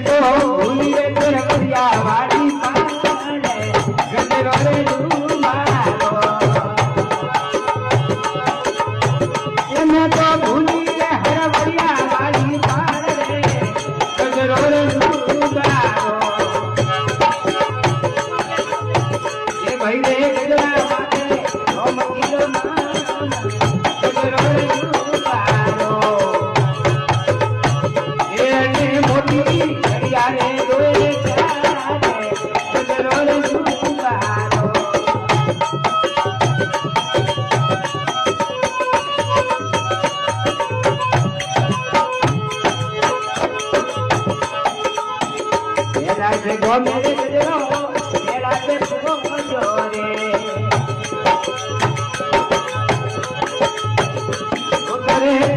તો ભૂલી રે ઘરવડિયા વાળી પાડે ગજરો રે મારો એને તો ભૂલી રે ઘરવડિયા વાળી પાડે ગજરો રે મારો એ ભાઈ રે ગજરા માટે ઓ મકીલો ગજરો રે મારો એને મોટી ઘડિયાળે દોરે ચાલે ગજરો રે મારો ગો મેરે ગજરો મેરા તે ગો રે કરે